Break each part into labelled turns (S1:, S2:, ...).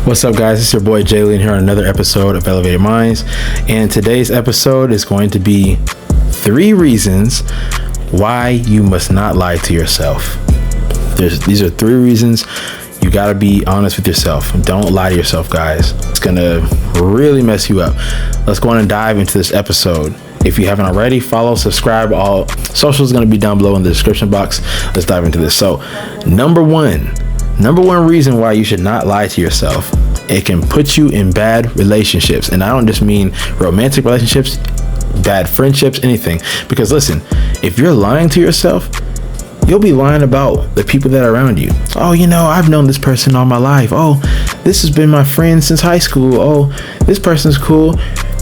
S1: What's up, guys? It's your boy Jalen here on another episode of Elevated Minds, and today's episode is going to be 3 reasons why you must not lie to yourself. These are 3 reasons you got to be honest with yourself. Don't lie to yourself, guys. It's gonna really mess you up. Let's go on and dive into this episode. If you haven't already, follow, subscribe. All socials is going to be down below in the description box. Let's dive into this. So number one reason why you should not lie to yourself: it can put you in bad relationships. And I don't just mean romantic relationships, bad friendships, anything. Because listen, if you're lying to yourself, you'll be lying about the people that are around you. Oh, I've known this person all my life. Oh, this has been my friend since high school. Oh, this person's cool.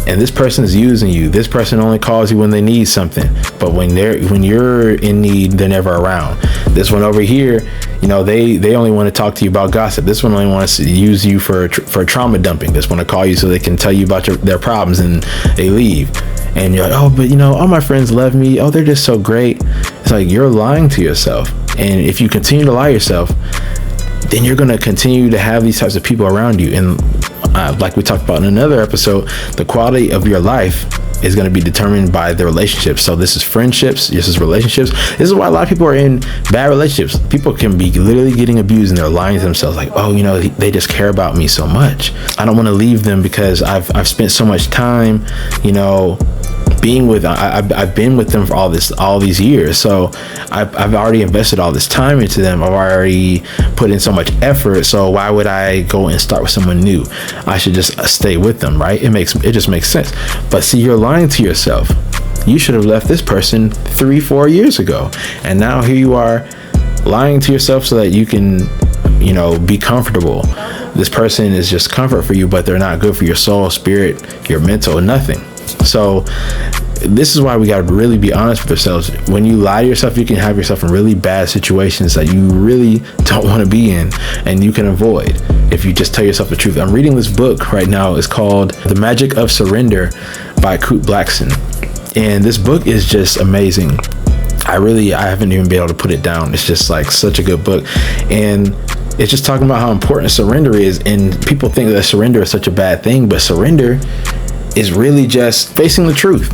S1: And this person is using you. This person only calls you when they need something. But when you're in need, they're never around. This one over here, they only want to talk to you about gossip. This one only wants to use you for trauma dumping. This one to call you so they can tell you about their problems, and they leave. And you're like, oh, but all my friends love me. Oh, they're just so great. It's like you're lying to yourself. And if you continue to lie to yourself, then you're going to continue to have these types of people around you. And like we talked about in another episode, the quality of your life is going to be determined by the relationships. So this is friendships, this is relationships. This is why a lot of people are in bad relationships. People can be literally getting abused and they're lying to themselves like, oh, they just care about me so much. I don't want to leave them because I've spent so much time, being with, I've been with them for all these years. So I've already invested all this time into them. I've already put in so much effort. So why would I go and start with someone new? I should just stay with them, right? It just makes sense. But see, you're lying to yourself. You should have left this person 3-4 years ago. And now here you are lying to yourself so that you can, be comfortable. This person is just comfort for you, but they're not good for your soul, spirit, your mental, nothing. So this is why we got to really be honest with ourselves. When you lie to yourself, you can have yourself in really bad situations that you really don't want to be in, and you can avoid if you just tell yourself the truth. I'm reading this book right now. It's called The Magic of Surrender by Kurt Blackson. And this book is just amazing. I haven't even been able to put it down. It's just like such a good book. And it's just talking about how important surrender is. And people think that surrender is such a bad thing, but surrender is really just facing the truth.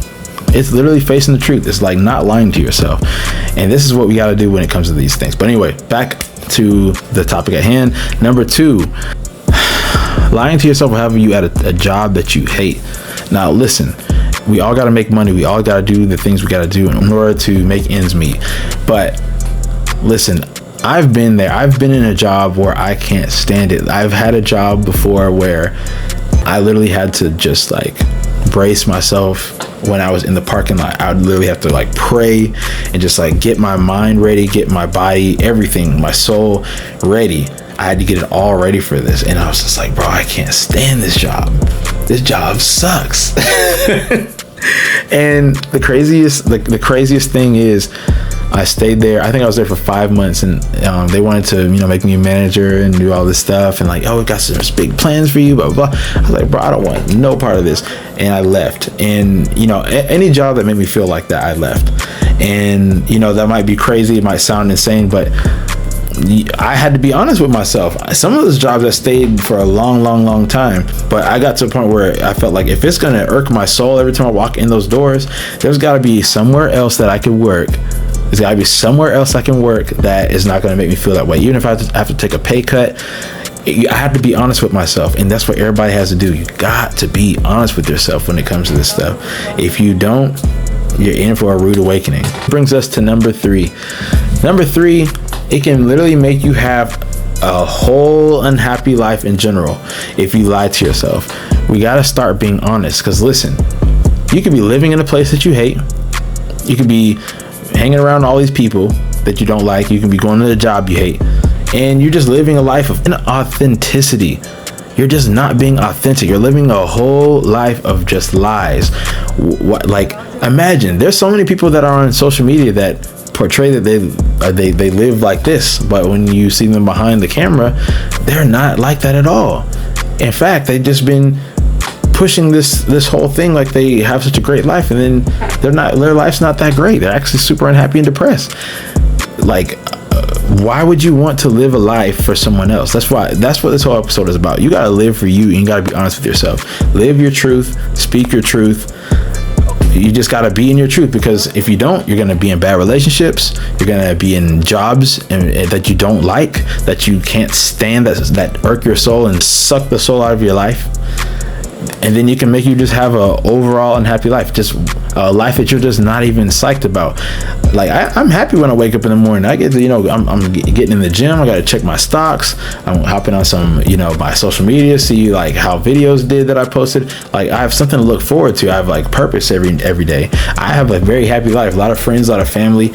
S1: It's literally facing the truth. It's like not lying to yourself. And this is what we got to do when it comes to these things. But anyway, back to the topic at hand. Number 2, lying to yourself will have you at a job that you hate. Now listen, we all got to make money. We all got to do the things we got to do in order to make ends meet. But listen, I've been there. I've been in a job where I can't stand it. I've had a job before where I literally had to just like brace myself when I was in the parking lot. I would literally have to like pray and just like get my mind ready, get my body, everything, my soul ready. I had to get it all ready for this. And I was just like, bro, I can't stand this job. This job sucks. And the craziest thing is, I stayed there. I think I was there for 5 months, and they wanted to, make me a manager and do all this stuff, and like, oh, we got some big plans for you, blah, blah, blah. I was like, bro, I don't want no part of this. And I left. And, any job that made me feel like that, I left. And, that might be crazy. It might sound insane, but I had to be honest with myself. Some of those jobs I stayed for a long time, but I got to a point where I felt like if it's going to irk my soul every time I walk in those doors, there's got to be somewhere else that I could work. There's got to be somewhere else I can work that is not going to make me feel that way. Even if I have to take a pay cut, I have to be honest with myself. And that's what everybody has to do. You got to be honest with yourself when it comes to this stuff. If you don't, you're in for a rude awakening. Brings us to number 3. Number 3, it can literally make you have a whole unhappy life in general if you lie to yourself. We got to start being honest, because listen, you could be living in a place that you hate. You could be hanging around all these people that you don't like. You can be going to the job you hate, and you're just living a life of inauthenticity. You're just not being authentic. You're living a whole life of just lies. Imagine there's so many people that are on social media that portray that they live like this, but when you see them behind the camera, they're not like that at all. In fact, they've just been pushing this whole thing like they have such a great life, and then their life's not that great. They're actually super unhappy and depressed. Like, why would you want to live a life for someone else? That's what this whole episode is about. You gotta live for you, and you gotta be honest with yourself. Live your truth, speak your truth. You just gotta be in your truth, because if you don't, you're gonna be in bad relationships. You're gonna be in jobs that you don't like, that you can't stand, that irk your soul and suck the soul out of your life. And then you can make you just have a overall unhappy life, just a life that you're just not even psyched about. Like, I'm happy when I wake up in the morning. I get to, I'm getting in the gym. I got to check my stocks. I'm hopping on some, my social media, see like how videos did that I posted. Like, I have something to look forward to. I have like purpose every day. I have a very happy life. A lot of friends, a lot of family.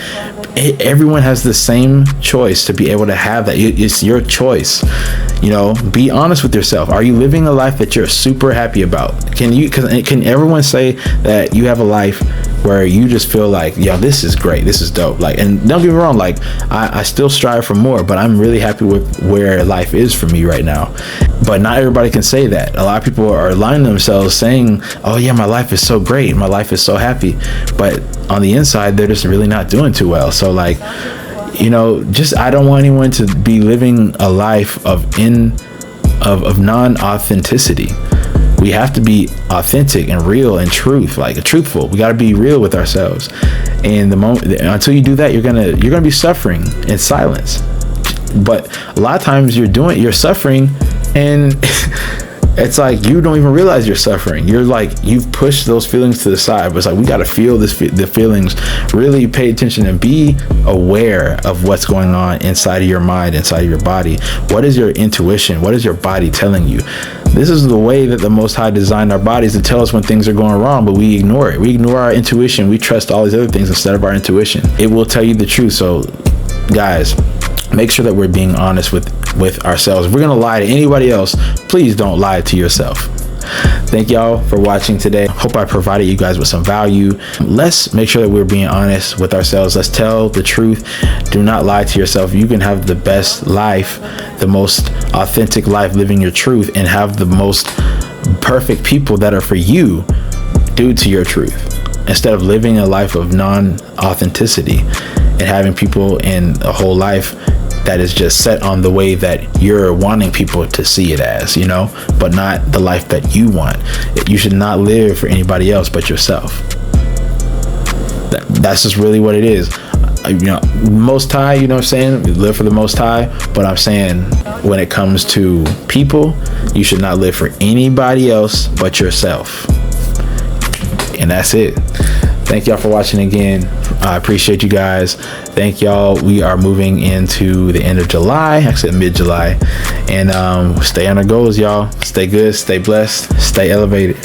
S1: Everyone has the same choice to be able to have that. It's your choice. Be honest with yourself. Are you living a life that you're super happy about? Can everyone say that you have a life where you just feel like, yo, this is great, this is dope? Like, and don't get me wrong, like I still strive for more, but I'm really happy with where life is for me right now. But not everybody can say that. A lot of people are lying to themselves saying, oh yeah, my life is so great, my life is so happy, but on the inside they're just really not doing too well. So like, I don't want anyone to be living a life of non-authenticity. We have to be authentic and real and truthful. We got to be real with ourselves. And until you do that, you're gonna be suffering in silence. But a lot of times you're suffering, and it's like you don't even realize you're suffering. You're like, you've pushed those feelings to the side. But it's like, we got to feel the feelings, really pay attention and be aware of what's going on inside of your mind, inside of your body. What is your intuition? What is your body telling you? This is the way that the Most High designed our bodies, to tell us when things are going wrong, but we ignore it. We ignore our intuition. We trust all these other things instead of our intuition. It will tell you the truth. So guys, make sure that we're being honest with ourselves. If we're gonna lie to anybody else, please don't lie to yourself. Thank y'all for watching today. Hope I provided you guys with some value. Let's make sure that we're being honest with ourselves. Let's tell the truth. Do not lie to yourself. You can have the best life, the most authentic life, living your truth, and have the most perfect people that are for you due to your truth, instead of living a life of non-authenticity and having people in a whole life that is just set on the way that you're wanting people to see it as, but not the life that you want. You should not live for anybody else but yourself. That's just really what it is. Most High, you know what I'm saying? We live for the Most High, but I'm saying when it comes to people, you should not live for anybody else but yourself. And that's it. Thank y'all for watching again. I appreciate you guys. Thank y'all. We are moving into the end of July, actually mid-July, and stay on our goals, y'all. Stay good, stay blessed, stay elevated.